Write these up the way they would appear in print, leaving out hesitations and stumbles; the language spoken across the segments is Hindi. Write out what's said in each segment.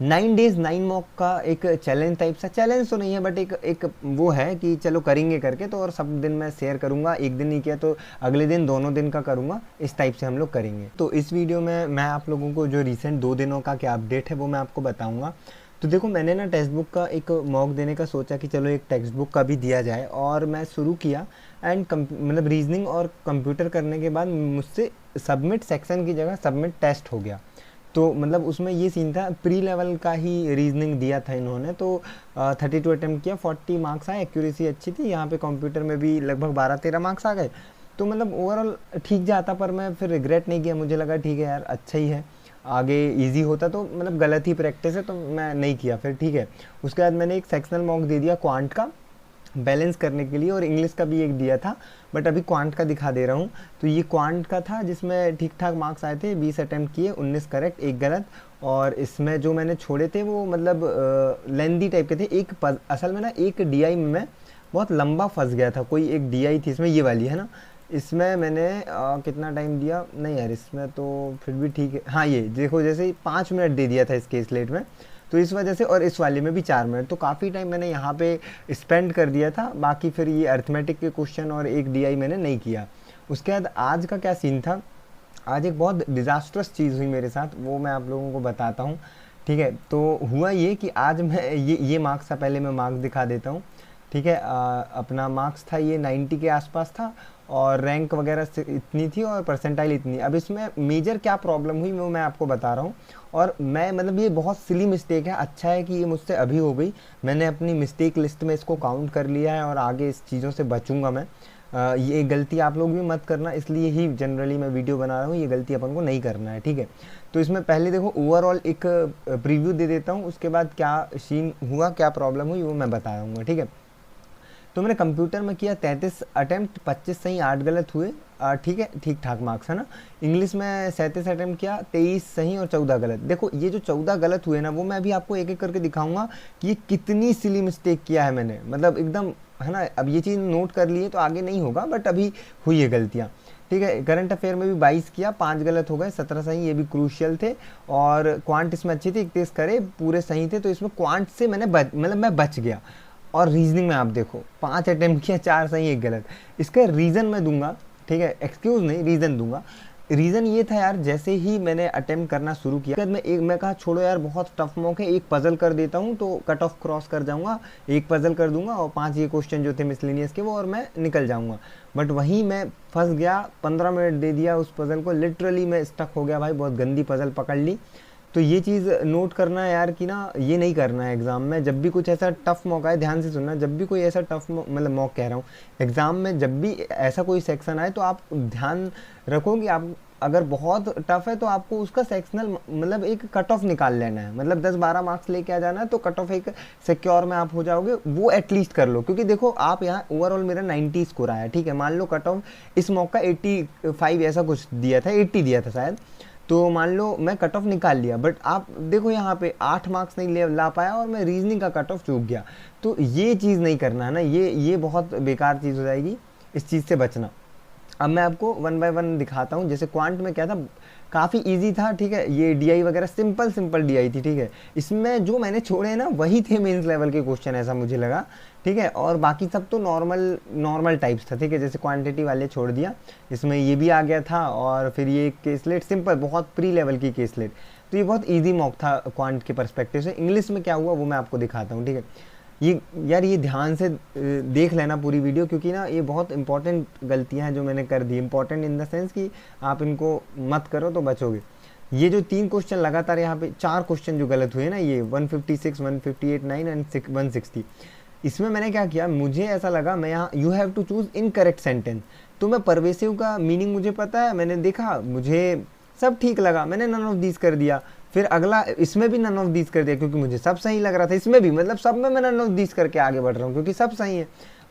9 डेज 9 मॉक का एक चैलेंज टाइप सा, चैलेंज तो नहीं है बट एक एक वो है कि चलो करेंगे करके, तो और सब दिन मैं शेयर करूंगा, एक दिन नहीं किया तो अगले दिन दोनों दिन का करूंगा, इस टाइप से हम लोग करेंगे। तो इस वीडियो में मैं आप लोगों को जो रिसेंट 2 दिनों का क्या अपडेट है वो मैं आपको बताऊंगा। तो देखो मैंने ना टेक्स्ट बुक का एक मॉक देने का सोचा कि चलो एक टेक्स्ट बुक का भी दिया जाए, और मैं शुरू किया एंड मतलब रीजनिंग और कंप्यूटर करने के बाद मुझसे सबमिट सेक्शन की जगह सबमिट टेस्ट हो गया। तो मतलब उसमें ये सीन था, प्री लेवल का ही रीजनिंग दिया था इन्होंने, तो 32 अटैम्प्ट किया, 40 मार्क्स आए, एक्यूरेसी अच्छी थी, यहाँ पे कंप्यूटर में भी लगभग 12-13 मार्क्स आ गए। तो मतलब ओवरऑल ठीक जाता, पर मैं फिर रिग्रेट नहीं किया, मुझे लगा ठीक है यार अच्छा ही है, आगे इजी होता तो मतलब गलत ही प्रैक्टिस है तो मैं नहीं किया फिर, ठीक है। उसके बाद मैंने एक सेक्शनल मॉक दे दिया क्वांट का बैलेंस करने के लिए, और इंग्लिश का भी एक दिया था, बट अभी क्वांट का दिखा दे रहा हूँ। तो ये क्वांट का था जिसमें ठीक ठाक मार्क्स आए थे, 20 अटैम्प्ट किए, 19 करेक्ट, एक गलत। और इसमें जो मैंने छोड़े थे वो मतलब लेंदी टाइप के थे। असल में ना एक डीआई में मैं बहुत लंबा फंस गया था, कोई एक डीआई थी इसमें, ये वाली है ना, इसमें मैंने कितना टाइम दिया, नहीं यार इसमें तो फिर भी ठीक है, हाँ ये देखो जैसे 5 मिनट दे दिया था इसके स्लेट में, तो इस वजह से, और इस वाले में भी 4 मिनट, तो काफ़ी टाइम मैंने यहाँ पे स्पेंड कर दिया था। बाकी फिर ये अर्थमेटिक के क्वेश्चन और एक डीआई मैंने नहीं किया। उसके बाद आज का क्या सीन था, आज एक बहुत डिज़ास्ट्रस चीज़ हुई मेरे साथ, वो मैं आप लोगों को बताता हूँ, ठीक है। तो हुआ ये कि आज मैं ये मार्क्स था, पहले मैं मार्क्स दिखा देता हूँ, ठीक है। अपना मार्क्स था ये 90 के आसपास था, और रैंक वगैरह इतनी थी, और परसेंटाइल इतनी। अब इसमें मेजर क्या प्रॉब्लम हुई वो मैं आपको बता रहा हूँ, और मैं मतलब ये बहुत सिली मिस्टेक है, अच्छा है कि ये मुझसे अभी हो गई, मैंने अपनी मिस्टेक लिस्ट में इसको काउंट कर लिया है, और आगे इस चीज़ों से बचूंगा मैं। ये गलती आप लोग भी मत करना, इसलिए ही जनरली मैं वीडियो बना रहा हूँ, ये गलती अपन को नहीं करना है, ठीक है। तो इसमें पहले देखो ओवरऑल एक प्रीव्यू दे देता हूँ, उसके बाद क्या सीन हुआ, क्या प्रॉब्लम हुई वो मैं बताऊँगा, ठीक है। तो मैंने कंप्यूटर में किया 33 अटैम्प्ट, 25 सही 8 गलत हुए, ठीक है, ठीक ठाक मार्क्स है ना। इंग्लिश में 37 अटैम्प्ट किया, 23 सही और 14 गलत। देखो ये जो 14 गलत हुए ना, वो मैं अभी आपको एक एक करके दिखाऊंगा कि ये कितनी सिली मिस्टेक किया है मैंने, मतलब एकदम, है ना। अब ये चीज़ नोट कर लिए तो आगे नहीं होगा, बट अभी हुई है गलतियाँ, ठीक है। करंट अफेयर में भी 22 किया, 5 गलत हो गए, 17 सही, ये भी क्रूशियल थे। और क्वांट इसमें अच्छी थी, 31 करे, पूरे सही थे, तो इसमें क्वांट से मैंने मतलब मैं बच गया। और रीजनिंग में आप देखो 5 अटेम्प्ट किया, 4 सही, 1 गलत। इसका रीज़न मैं दूंगा, ठीक है, एक्सक्यूज़ नहीं, रीज़न दूंगा। रीज़न ये था यार, जैसे ही मैंने अटेम्प्ट करना शुरू किया, मैं कहा छोड़ो यार बहुत टफ मॉक है, एक पजल कर देता हूँ तो कट ऑफ क्रॉस कर जाऊंगा, एक पजल कर दूंगा और 5 ये क्वेश्चन जो थे मिसलेनियस के वो, और मैं निकल जाऊंगा। बट वहीं मैं फंस गया, 15 मिनट दे दिया उस पजल को, लिटरली मैं स्टक हो गया भाई, बहुत गंदी पजल पकड़ ली। तो ये चीज़ नोट करना है यार कि ना, ये नहीं करना है एग्ज़ाम में, जब भी कुछ ऐसा टफ मौका है, ध्यान से सुनना, जब भी कोई ऐसा टफ मतलब मॉक कह रहा हूँ, एग्ज़ाम में जब भी ऐसा कोई सेक्शन आए तो आप ध्यान रखो कि आप अगर बहुत टफ है तो आपको उसका सेक्शनल मतलब एक कट ऑफ निकाल लेना है, मतलब 10-12 मार्क्स लेके आ जाना है, तो कट ऑफ एक सिक्योर में आप हो जाओगे, वो एटलीस्ट कर लो। क्योंकि देखो आप यहाँ ओवरऑल मेरा 90 स्कोर आया, ठीक है, मान लो कट ऑफ इस मॉक का 85 ऐसा कुछ दिया था, 80 दिया था शायद, तो मान लो मैं कट ऑफ निकाल लिया, बट आप देखो यहाँ पे 8 मार्क्स नहीं ला पाया, और मैं रीजनिंग का कट ऑफ चूक गया। तो ये चीज़ नहीं करना है ना, ये बहुत बेकार चीज़ हो जाएगी, इस चीज़ से बचना। अब मैं आपको वन बाय वन दिखाता हूँ। जैसे क्वांट में क्या था, काफ़ी इजी था, ठीक है, ये डीआई वगैरह सिंपल डीआई थी, ठीक है। इसमें जो मैंने छोड़े हैं ना वही थे मेंस लेवल के क्वेश्चन, ऐसा मुझे लगा, ठीक है। और बाकी सब तो नॉर्मल टाइप्स था, ठीक है, जैसे क्वांटिटी वाले छोड़ दिया, इसमें ये भी आ गया था। और फिर ये केसलेट सिंपल, बहुत प्री लेवल की केसलेट, तो ये बहुत ईजी मॉक था क्वांट के परस्पेक्टिव से। इंग्लिश में क्या हुआ वो मैं आपको दिखाता हूँ, ठीक है। ये यार ये ध्यान से देख लेना पूरी वीडियो, क्योंकि ना ये बहुत इंपॉर्टेंट गलतियां हैं जो मैंने कर दी, इंपॉर्टेंट इन द सेंस कि आप इनको मत करो तो बचोगे। ये जो 3 क्वेश्चन लगातार, यहाँ पे 4 क्वेश्चन जो गलत हुए ना, ये 156, 158, 9 एंड 160, इसमें मैंने क्या किया, मुझे ऐसा लगा मैं यहाँ you have to choose incorrect sentence, तो मैं परवेसिव का मीनिंग मुझे पता है, मैंने देखा, मुझे सब ठीक लगा, मैंने नन ऑफ दिस कर दिया। फिर अगला इसमें भी नन ऑफ दिस कर दिया, क्योंकि मुझे सब सही लग रहा था, इसमें भी, मतलब सब में मैं नन ऑफ दिस करके आगे बढ़ रहा हूँ क्योंकि सब सही है।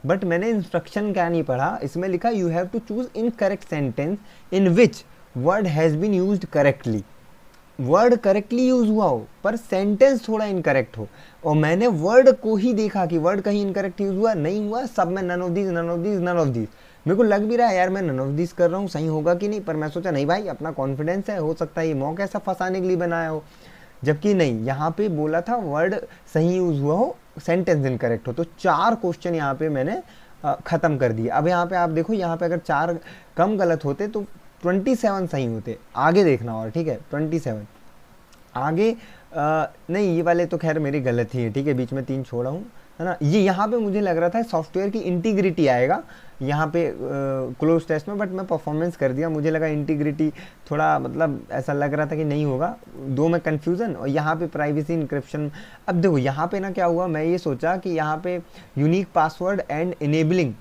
बट मैंने इंस्ट्रक्शन क्या नहीं पढ़ा, इसमें लिखा you have to choose incorrect sentence in which word has been used correctly. Word correctly use हुआ हो पर सेंटेंस थोड़ा इनकरेक्ट हो, और मैंने वर्ड को ही देखा कि वर्ड कहीं इनकरेक्ट यूज हुआ नहीं हुआ, सब में none of this, none of this, none of this. मेरे को लग भी रहा है यार मैं नन ऑफ दिस कर रहा हूँ, सही होगा कि नहीं, पर मैं सोचा नहीं भाई, अपना कॉन्फिडेंस है, हो सकता है ये मॉक ऐसा फंसाने के लिए बनाया हो। जबकि नहीं, यहाँ पे बोला था वर्ड सही यूज़ हुआ हो, सेंटेंस इनकरेक्ट हो। तो 4 क्वेश्चन यहाँ पे मैंने ख़त्म कर दिए। अब यहाँ पे आप देखो, यहाँ पे अगर 4 कम गलत होते तो 27 सही होते। आगे देखना और, ठीक है, 27 आगे नहीं, ये वाले तो खैर मेरी गलत ही है, ठीक है, बीच में 3 छोड़ा हूँ, है ना। ये यहाँ पे मुझे लग रहा था सॉफ्टवेयर की इंटीग्रिटी आएगा यहाँ पे क्लोज टेस्ट में, बट मैं परफॉर्मेंस कर दिया। मुझे लगा इंटीग्रिटी थोड़ा, मतलब ऐसा लग रहा था कि नहीं होगा, 2 में कन्फ्यूज़न, और यहाँ पे प्राइवेसी इंक्रिप्शन। अब देखो यहाँ पे ना क्या हुआ, मैं ये सोचा कि यहाँ पे यूनिक पासवर्ड एंड इनेबलिंग,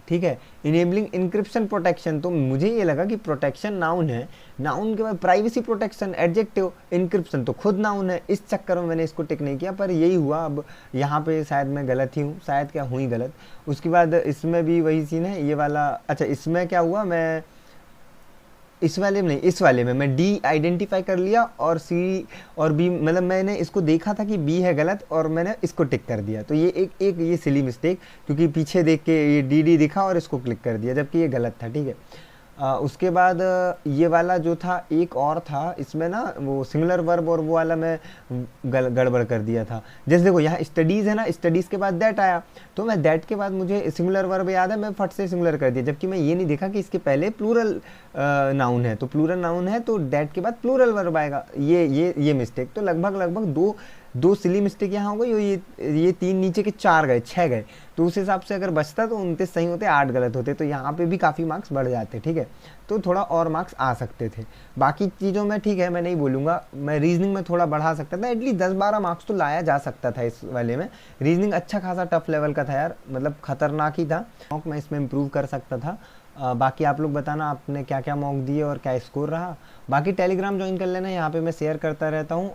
ठीक है, इनेबलिंग इंक्रिप्शन प्रोटेक्शन। तो मुझे ये लगा कि प्रोटेक्शन नाउन है, नाउन के बाद प्राइवेसी प्रोटेक्शन एडजेक्टिव, इंक्रिप्शन तो खुद नाउन है। इस चक्कर में मैंने इसको टिक नहीं किया, पर यही हुआ। अब यहाँ पे शायद मैं गलत ही हूँ, शायद क्या हुई गलत। उसके बाद इसमें भी वही सीन है, ये वाला। अच्छा, इसमें क्या हुआ, मैं इस वाले में नहीं, इस वाले में मैं डी आइडेंटिफाई कर लिया और सी और बी, मतलब मैंने इसको देखा था कि बी है गलत और मैंने इसको टिक कर दिया। तो ये एक ये सिली मिस्टेक, क्योंकि पीछे देख के ये डी दिखा और इसको क्लिक कर दिया, जबकि ये गलत था, ठीक है। उसके बाद ये वाला जो था एक और था, इसमें ना वो सिंगुलर वर्ब और वो वाला मैं गड़बड़ कर दिया था। जैसे देखो यहाँ स्टडीज़ है ना, स्टडीज़ के बाद दैट आया, तो मैं दैट के बाद मुझे सिंगुलर वर्ब याद है, मैं फट से सिंगुलर कर दिया, जबकि मैं ये नहीं देखा कि इसके पहले प्लूरल नाउन है। तो प्लूरल नाउन है तो दैट के बाद प्लूरल वर्ब आएगा। ये मिस्टेक तो लगभग दो सिली मिस्टेक यहाँ हो गई, और ये 3 नीचे के 4 गए, 6 गए। तो उस हिसाब से अगर बचता तो 29 सही होते, 8 गलत होते, तो यहाँ पे भी काफ़ी मार्क्स बढ़ जाते, ठीक है। तो थोड़ा और मार्क्स आ सकते थे। बाकी चीज़ों में ठीक है, मैं नहीं बोलूँगा, मैं रीजनिंग में थोड़ा बढ़ा सकता था, एटलीस्ट 10-12 मार्क्स तो लाया जा सकता था इस वाले में। रीजनिंग अच्छा खासा टफ लेवल का था यार, मतलब खतरनाक ही था। मॉक मैं इसमें इम्प्रूव कर सकता था। बाकी आप लोग बताना आपने क्या क्या मॉक दिए और क्या स्कोर रहा। बाकी टेलीग्राम ज्वाइन कर लेना, यहाँ पे मैं शेयर करता रहता हूँ।